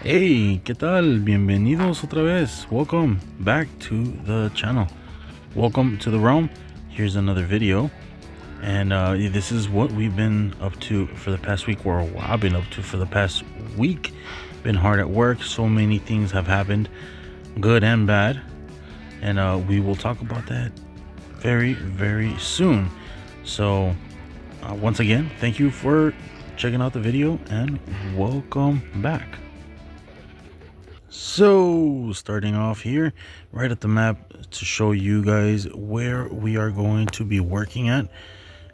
Hey, ¿qué tal? Bienvenidos otra vez. Welcome back to the channel. Welcome to the realm. Here's another video. And this is what we've been up to for the past week, or what I've been up to for the past week. Been hard at work. So many things have happened, good and bad. And we will talk about that very, very soon. So once again, thank you for checking out the video and welcome back. So starting off here right at the map to show you guys where we are going to be working at,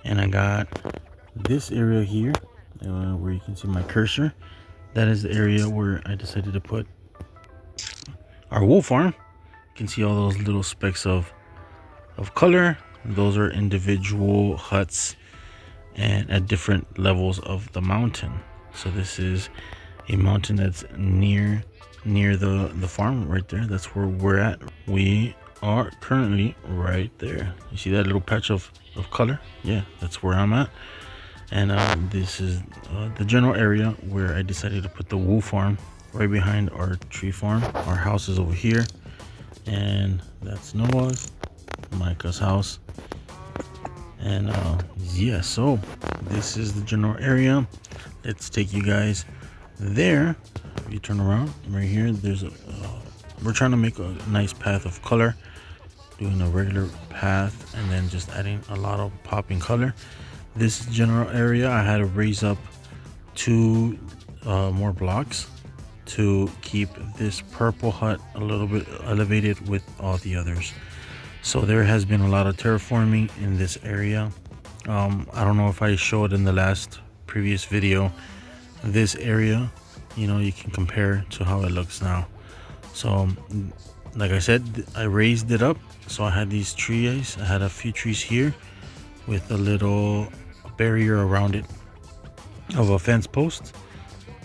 and I got this area here where you can see my cursor. That is the area where I decided to put our wool farm. You can see all those little specks of color. Those are individual huts and at different levels of the mountain. So this is a mountain that's near the farm right there. That's where we're at. We are currently right there. You see that little patch of color? Yeah, that's where I'm at. And this is the general area where I decided to put the wool farm, right behind our tree farm. Our house is over here, and that's Noah's, Micah's house. And yeah, so this is the general area. Let's take you guys there. If you turn around right here, there's a we're trying to make a nice path of color, doing a regular path and then just adding a lot of popping color. This general area I had to raise up 2 more blocks to keep this purple hut a little bit elevated with all the others. So there has been a lot of terraforming in this area. I don't know if I showed in the last previous video. This area, you know, you can compare to how it looks now. So like I said, I raised it up. So I had these trees. I had a few trees here with a little barrier around it of a fence post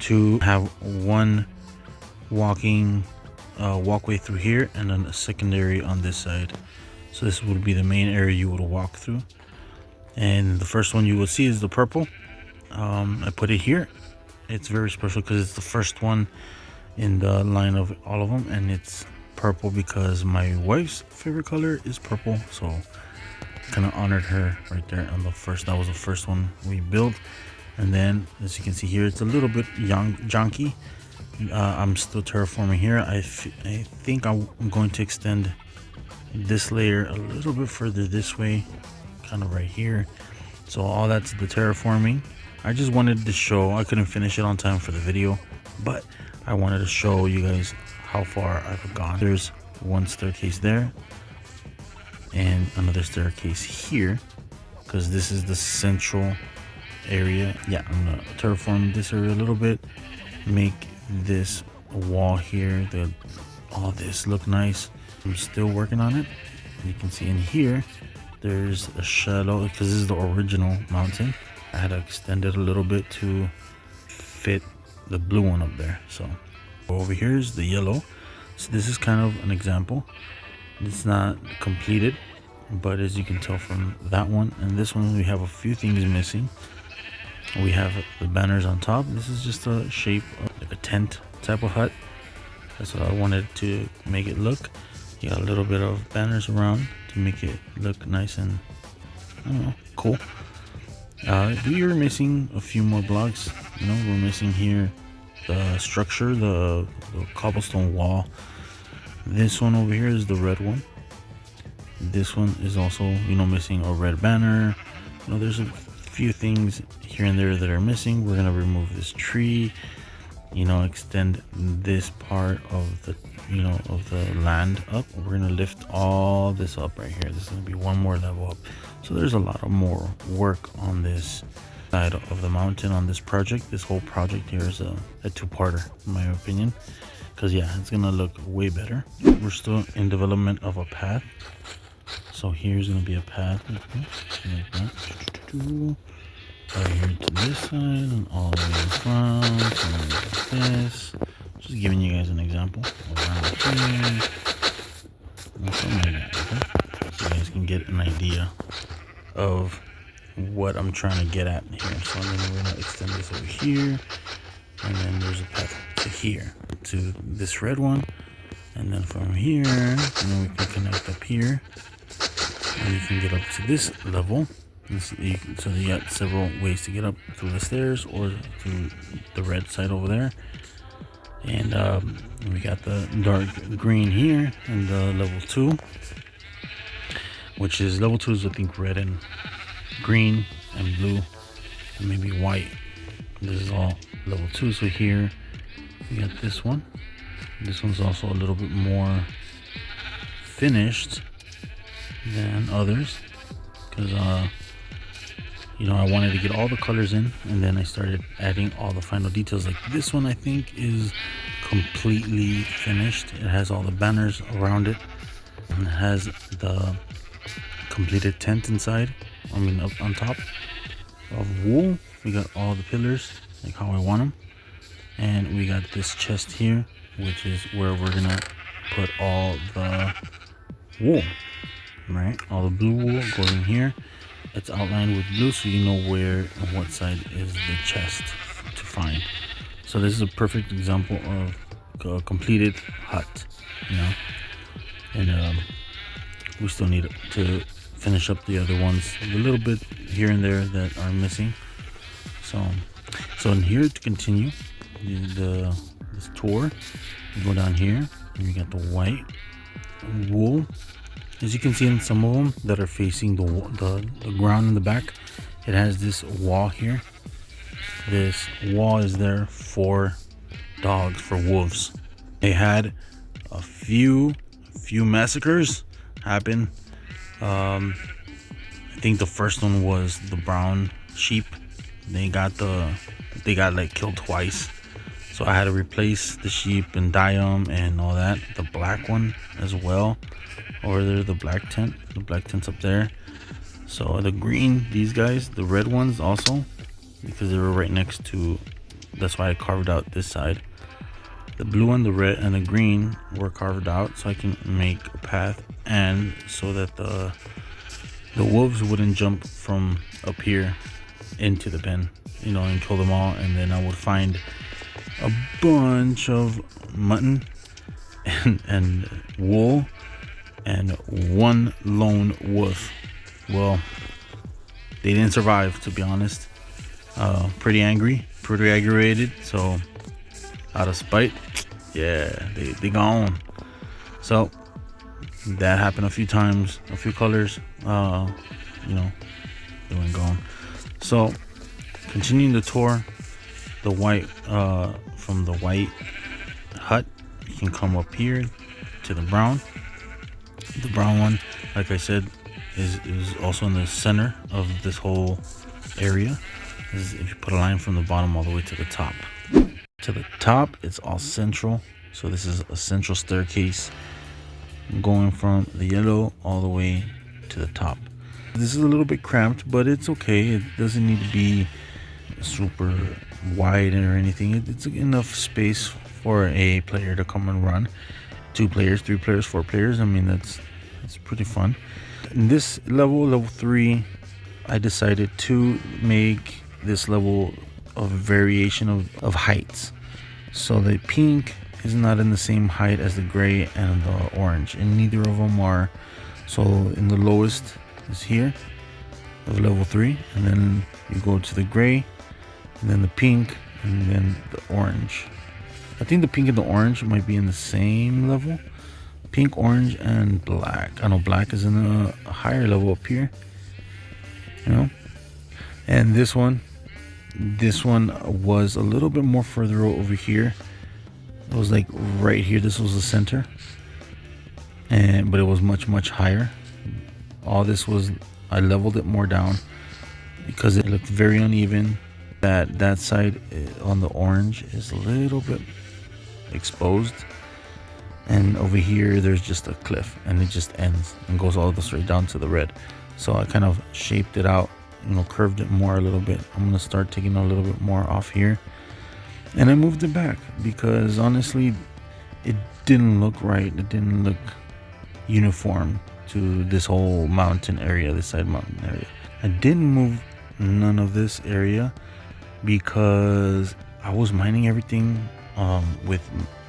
to have one walkway through here, and then a secondary on this side. So this would be the main area you would walk through. And the first one you will see is the purple. I put it here. It's very special because it's the first one in the line of all of them, and it's purple because my wife's favorite color is purple. So kind of honored her right there on the first. That was the first one we built. And then as you can see here, it's a little bit junky. I'm still terraforming here. I think I'm going to extend this layer a little bit further this way, kind of right here. So all that's the terraforming. I just wanted to show, I couldn't finish it on time for the video, but I wanted to show you guys how far I've gone. There's one staircase there and another staircase here, because this is the central area. Yeah, I'm gonna terraform this area a little bit, make this wall here, all this look nice. I'm still working on it. You can see in here there's a shadow because this is the original mountain. I had to extend it a little bit to fit the blue one up there. So over here is the yellow. So this is kind of an example. It's not completed, but as you can tell from that one and this one, we have a few things missing. We have the banners on top. This is just a shape of like a tent type of hut. That's what I wanted to make it look. You got a little bit of banners around to make it look nice and, I don't know, cool. We are missing a few more blocks. You know, we're missing here the structure, the cobblestone wall. This one over here is the red one. This one is also, you know, missing a red banner. You know, there's a few things here and there that are missing. We're gonna remove this tree, you know, extend this part of the, you know, of the land up. We're gonna lift all this up right here. This is gonna be one more level up. So there's a lot of more work on this side of the mountain on this project. This whole project here is a 2-parter in my opinion, because yeah, it's gonna look way better. We're still in development of a path. So here's gonna be a path like that. Right here to this side and all the way in front, and like this. Just giving you guys an example. Around here, and something like that, okay? So you guys can get an idea of what I'm trying to get at here. So then we're gonna extend this over here, and then there's a path to here. to this red one, and then from here, and then we can connect up here, and you can get up to this level. So you got several ways to get up through the stairs or through the red side over there. And we got the dark green here in the level 2, which is level 2 is I think red and green and blue and maybe white. This is all level 2. So here we got this one. This one's also a little bit more finished than others because you know, I wanted to get all the colors in, and then I started adding all the final details. Like this one I think is completely finished. It has all the banners around it, and it has the completed tent inside, I mean up on top of wool. We got all the pillars like how I want them, and we got this chest here, which is where we're gonna put all the wool, right? All the blue wool goes in here. It's outlined with blue so you know where and what side is the chest to find. So this is a perfect example of a completed hut, you know. And we still need to finish up the other ones a little bit here and there that are missing. So in here to continue this tour, you go down here and you got the white wool. As you can see in some of them that are facing the ground in the back, it has this wall here. This wall is there for dogs, for wolves. They had a few massacres happen. I think the first one was the brown sheep. They got like killed twice. So I had to replace the sheep and dye them and all that. The black one as well. Over there, the black tent's up there. So the green, these guys, the red ones also, because they were right next to, that's why I carved out this side. The blue and the red and the green were carved out so I can make a path, and so that the wolves wouldn't jump from up here into the pen, you know, and kill them all. And then I would find a bunch of mutton and wool and one lone wolf. Well, they didn't survive, to be honest. Pretty angry, pretty aggravated. So out of spite, yeah, they gone. So that happened a few times, a few colors, you know, they went gone. So continuing the tour, the white, from the white hut, you can come up here to the brown. The brown one, like I said, is also in the center of this whole area. This is if you put a line from the bottom all the way to the top. To the top, it's all central. So this is a central staircase going from the yellow all the way to the top. This is a little bit cramped, but it's okay. It doesn't need to be super wide or anything. It's enough space for a player to come and run. 2 players, 3 players, 4 players. I mean, that's pretty fun. In this level 3, I decided to make this level of variation of heights. So the pink is not in the same height as the gray and the orange, and neither of them are. So in the lowest is here of level 3, and then you go to the gray, and then the pink, and then the orange. I think the pink and the orange might be in the same level. Pink, orange, and black. I know black is in a higher level up here, you know. And this one was a little bit more further over here. It was like right here. This was the center, but it was much higher. All this was, I leveled it more down because it looked very uneven. That side on the orange is a little bit exposed, and over here there's just a cliff, and it just ends and goes all the way down to the red. So I kind of shaped it out, you know, curved it more a little bit. I'm gonna start taking a little bit more off here, and I moved it back because honestly it didn't look right. It didn't look uniform to this whole mountain area, this side mountain area. I didn't move none of this area because I was mining everything with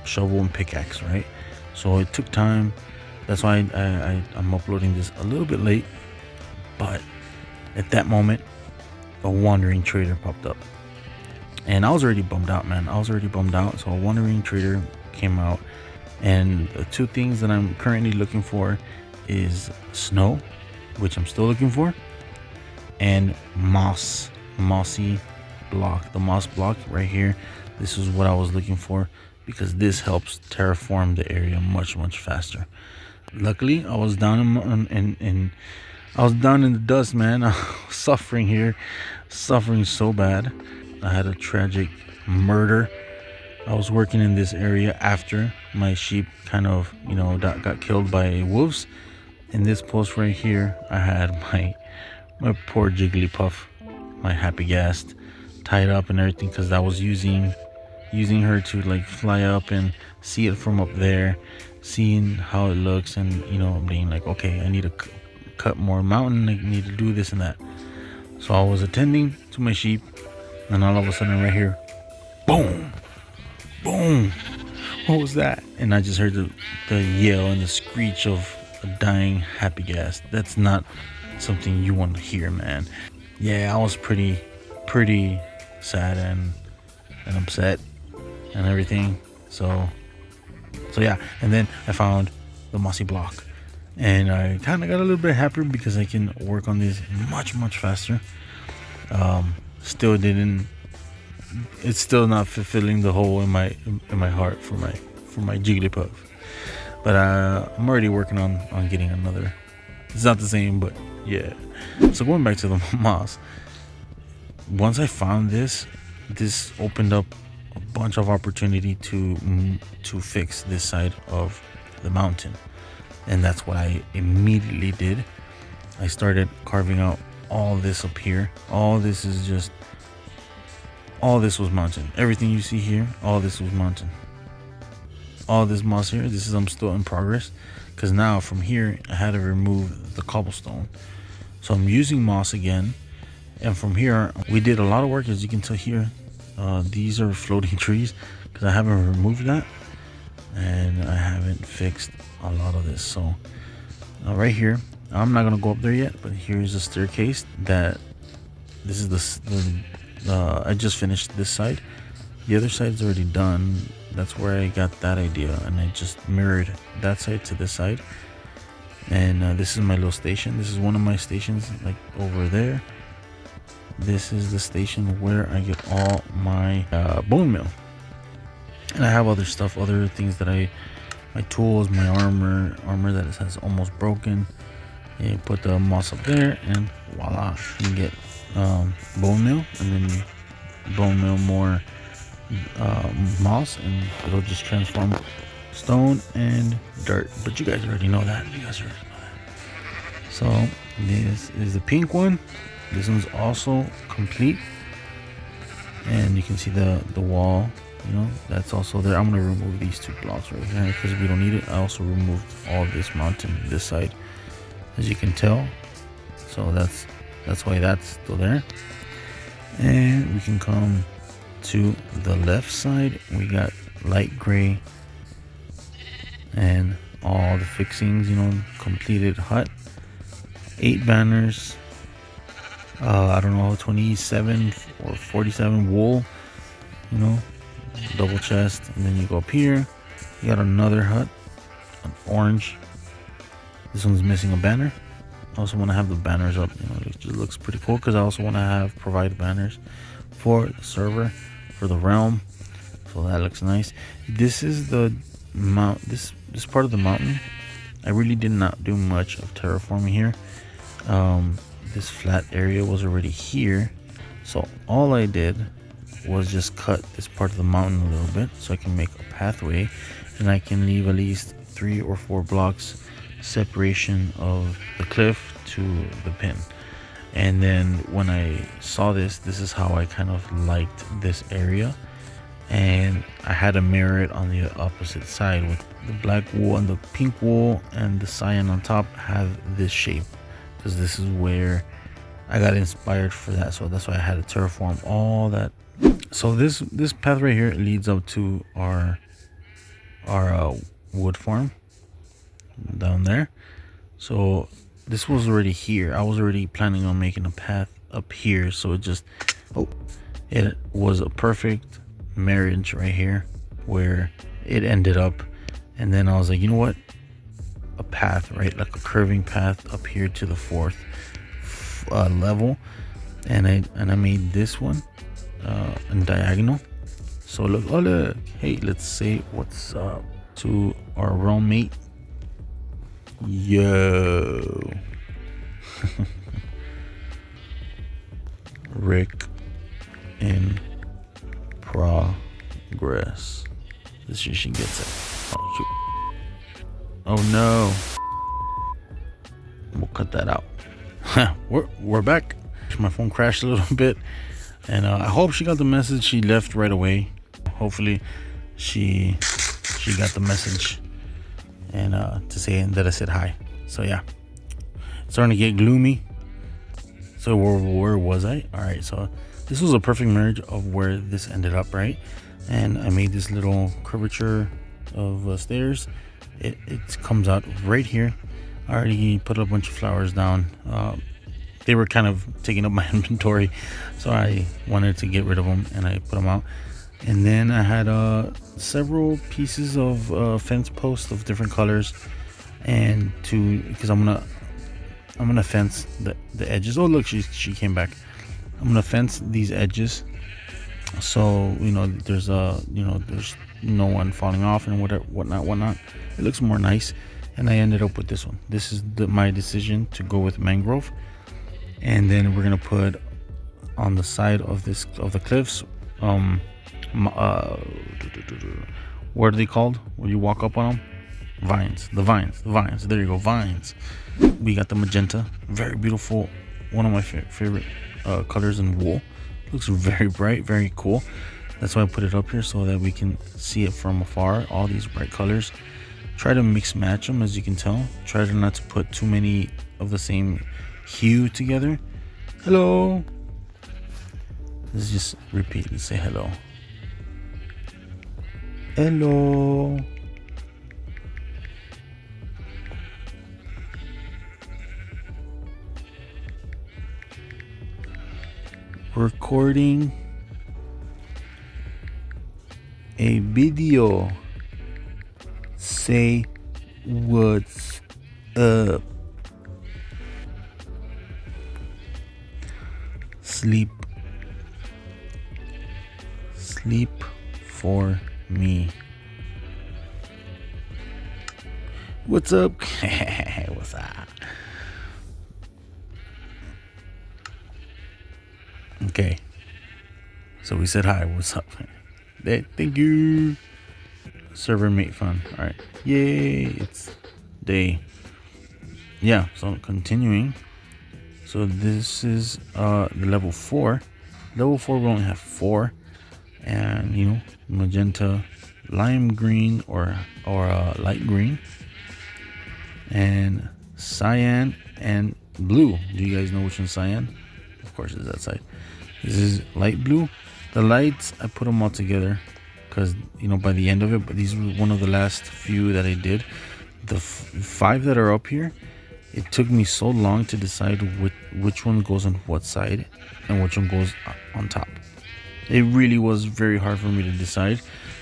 shovel and pickaxe, right? So it took time. That's why I'm uploading this a little bit late. But at that moment, a wandering trader popped up, and I was already bummed out, man. I was already bummed out. So a wandering trader came out, and the two things that I'm currently looking for is snow, which I'm still looking for, and mossy block. The moss block right here, this is what I was looking for, because this helps terraform the area much faster. Luckily, I was down I was down in the dust, man. I was suffering here, suffering so bad. I had a tragic murder. I was working in this area after my sheep kind of, you know, got killed by wolves. In this post right here, I had my poor Jigglypuff, my happy ghast, tied up and everything, because I was using her to like fly up and see it from up there, seeing how it looks, and you know, being like, okay, I need to cut more mountain, I need to do this and that. So I was attending to my sheep, and all of a sudden right here, boom, what was that? And I just heard the yell and the screech of a dying happy ghast. That's not something you want to hear, man. Yeah, I was pretty sad and upset and everything. So yeah, and then I found the mossy block, and I kind of got a little bit happier because I can work on this much faster. It's still not fulfilling the hole in my heart for my Jigglypuff, but I'm already working on getting another. It's not the same, but yeah. So going back to the moss, once I found this opened up a bunch of opportunity to fix this side of the mountain, and that's what I immediately did. I started carving out all this up here. All this was mountain. Everything you see here, all this was mountain. All this moss here, I'm still in progress, because now from here I had to remove the cobblestone. So I'm using moss again, and from here we did a lot of work, as you can tell here. These are floating trees, because I haven't removed that, and I haven't fixed a lot of this. So right here, I'm not gonna go up there yet, but here's a staircase that this is I just finished this side. The other side's already done. That's where I got that idea, and I just mirrored that side to this side. And this is my little station. This is one of my stations, like over there. This is the station where I get all my bone meal, and I have other stuff, other things that my tools, my armor that has almost broken. You put the moss up there, and voila, you can get bone meal, and then bone meal more moss, and it'll just transform stone and dirt. But you guys already know that. So this is the pink one. This one's also complete, and you can see the wall, you know, that's also there. I'm gonna remove these two blocks right here because we don't need it. I also removed all this mountain this side, as you can tell. So that's why that's still there. And we can come to the left side. We got light gray and all the fixings, you know, completed hut, 8 banners, I don't know, 27 or 47 wool, you know, double chest. And then you go up here, you got another hut, an orange. This one's missing a banner. I also want to have the banners up, you know, it just looks pretty cool, because I also want to provide banners for the server, for the realm. So that looks nice. This is the this part of the mountain. I really did not do much of terraforming here. This flat area was already here, so all I did was just cut this part of the mountain a little bit so I can make a pathway, and I can leave at least 3 or 4 blocks separation of the cliff to the pin. And then when I saw this is how I kind of liked this area, and I had to mirror it on the opposite side with the black wool, and the pink wool and the cyan on top have this shape, because this is where I got inspired for that. So that's why I had to terraform all that. So this path right here leads up to our our wood farm down there. So this was already here. I was already planning on making a path up here, so it was a perfect marriage right here where it ended up. And then I was like, you know what, a path, right, like a curving path up here to the fourth level. And I made this one in diagonal. So look, oh look, hey, let's say what's up to our realm mate. Yo. Rick in progress. This year she gets it. Oh shoot. Oh no. We'll cut that out. We're back. My phone crashed a little bit, and I hope she got the message. She left right away. Hopefully she got the message, and to say that I said hi. So yeah, it's starting to get gloomy. So where was I? All right, so this was a perfect marriage of where this ended up, right? And I made this little curvature of stairs. It comes out right here. I already put a bunch of flowers down. They were kind of taking up my inventory, so I wanted to get rid of them, and I put them out. And then I had several pieces of fence posts of different colors, and because I'm gonna fence the edges. Oh look, she came back. I'm gonna fence these edges, so there's there's no one falling off and whatnot. It looks more nice, and I ended up with this one. This is my decision to go with mangrove. And then we're gonna put on the side of the cliffs, what are they called when you walk up on them? Vines. The vines. There you go, vines. We got the magenta, very beautiful, one of my favorite colors in wool. Looks very bright, very cool. That's why I put it up here, so that we can see it from afar. All these bright colors. Try to mix match them, as you can tell. Try to not to put too many of the same hue together. Hello. Let's just repeat and say hello. Hello. Recording a video. Say what's up. Sleep for me. What's up? What's up? Okay, so we said hi. What's up? Thank you. Server mate fun. All right, yay, it's day. Yeah, so continuing. So this is the level 4. Level 4 we only have 4, and magenta, lime green or light green, and cyan and blue. Do you guys know which one's cyan? Of course it's that side. This is light blue. The lights, I put them all together because by the end of it, but these were one of the last few that I did. The 5 that are up here, it took me so long to decide which one goes on what side and which one goes on top. It really was very hard for me to decide.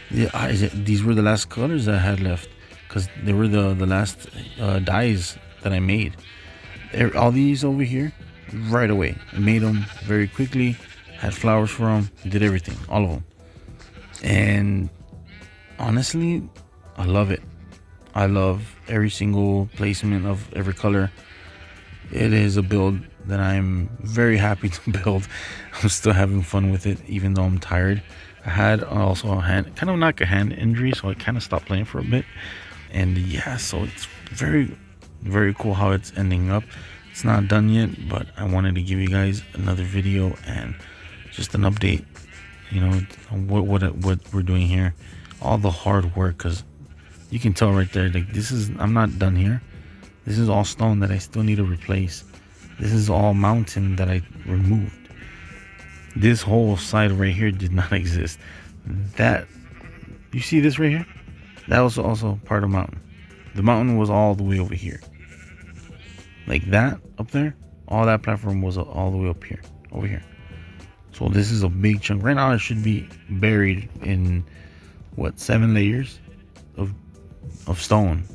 These were the last colors that I had left, because they were the last dyes that I made. All these over here, right away. I made them very quickly, had flowers for them, did everything, all of them. And honestly, I love it. I love every single placement of every color. It is a build that I'm very happy to build. I'm still having fun with it, even though I'm tired. I had also a hand injury, so I kind of stopped playing for a bit. And yeah, so it's very, very cool how it's ending up. It's not done yet, but I wanted to give you guys another video and just an update, what we're doing here, all the hard work, because you can tell right there, like, I'm not done here. This is all stone that I still need to replace. This is all mountain that I removed. This whole side right here did not exist. You see this right here? That was also part of the mountain. The mountain was all the way over here. Like that up there, all that platform was all the way up here, over here. So this is a big chunk. Right now it should be buried in what, 7 layers of stone.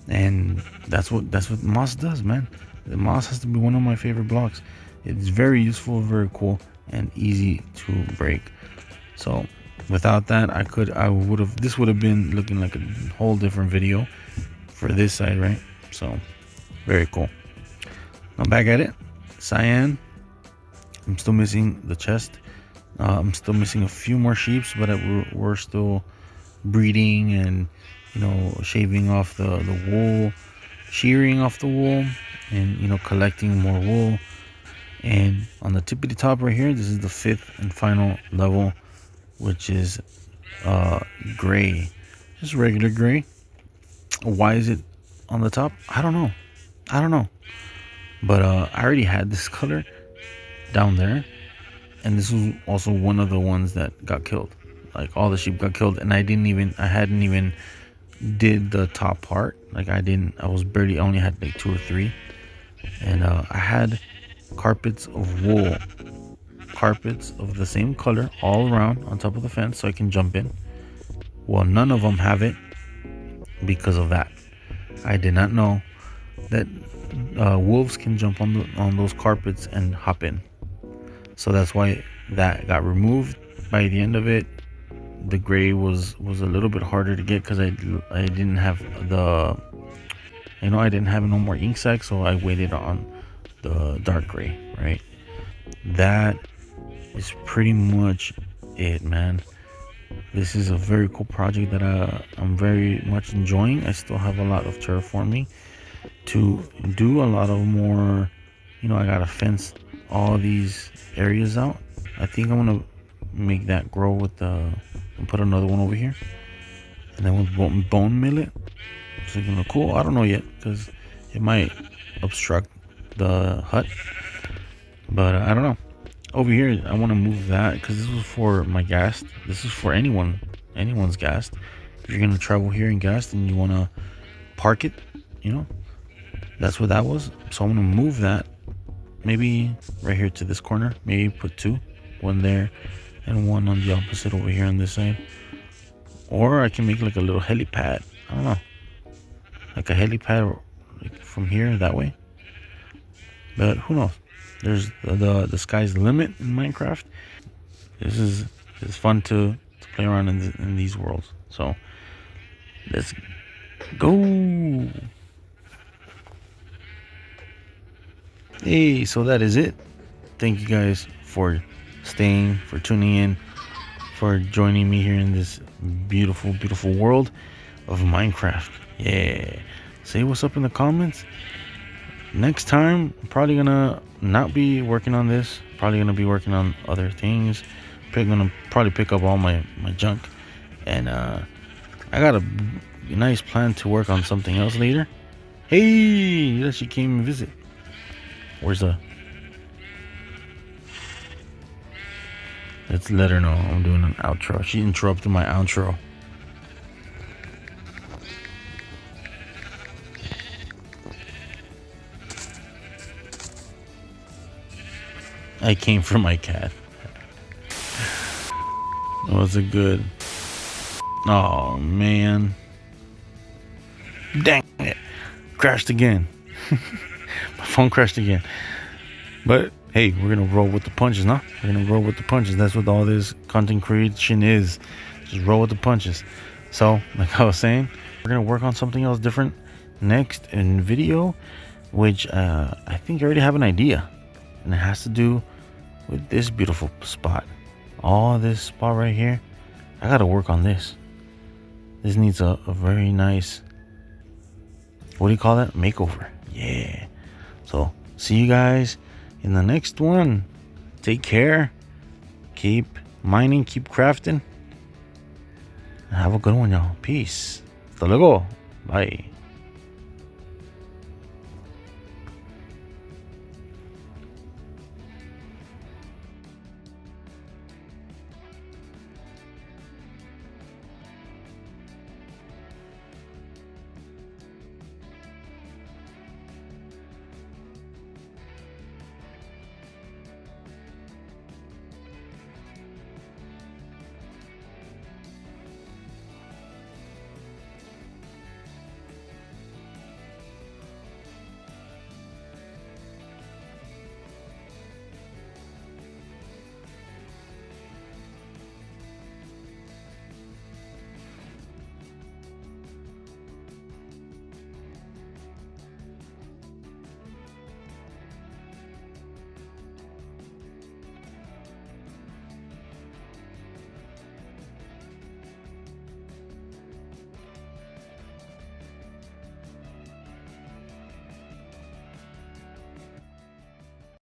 And that's what moss does, man. The moss has to be one of my favorite blocks. It's very useful, very cool, and easy to break. So without that, this would have been looking like a whole different video for this side, right? So very cool. Now back at it. Cyan. I'm still missing the chest. I'm still missing a few more sheeps, but we're still breeding and, you know, shaving off the wool, shearing off the wool, and, you know, collecting more wool. And on the tippity top right here, this is the 5th and final level, which is gray, just regular gray. Why is it on the top? I don't know, but I already had this color down there, and this was also one of the ones that got killed. Like all the sheep got killed, and I hadn't even did the top part. Like I only had like 2 or 3, and I had carpets of wool, carpets of the same color all around on top of the fence so I can jump in. Well, none of them have it because of that. I did not know that wolves can jump on those carpets and hop in. So that's why that got removed. By the end of it, the gray was a little bit harder to get because I didn't have I didn't have no more ink sac, so I waited on the dark gray, right? That is pretty much it, man. This is a very cool project that I'm very much enjoying. I still have a lot of terraforming to do, a lot of more, you know, I gotta fence all these areas out. I think I'm gonna make that grow and put another one over here, and then we'll bone mill it. It's gonna cool. I don't know yet because it might obstruct the hut, but I don't know. Over here I want to move that because this was for my ghast. This is for anyone's ghast. If you're gonna travel here in ghast and you want to park it, you know, that's what that was. So I'm gonna move that maybe right here to this corner, maybe put 2, one there and one on the opposite over here on this side. Or I can make like a little helipad. I don't know, like a helipad like from here that way. But who knows? There's the sky's the limit in Minecraft. It's fun to play around in these worlds. So let's go. Hey, so that is it. Thank you guys for staying, for tuning in, for joining me here in this beautiful, beautiful world of Minecraft. Yeah. Say what's up in the comments. Next time, I'm probably gonna not be working on this. Probably gonna be working on other things. Gonna probably pick up all my junk, and I got a nice plan to work on something else later. Hey, she came and visit. Where's the? Let's let her know I'm doing an outro. She interrupted my outro. I came for my cat. Was it good? Oh man. Dang it. Crashed again. My phone crashed again. But hey, we're gonna roll with the punches, no? We're gonna roll with the punches. That's what all this content creation is. Just roll with the punches. So, like I was saying, we're gonna work on something else different next in video, which I think I already have an idea. And it has to do with this beautiful spot. All this spot right here, I gotta work on this. This needs a very nice, what do you call that? Makeover. Yeah. So see you guys in the next one. Take care. Keep mining, keep crafting. Have a good one, y'all. Peace. Hasta luego. Bye.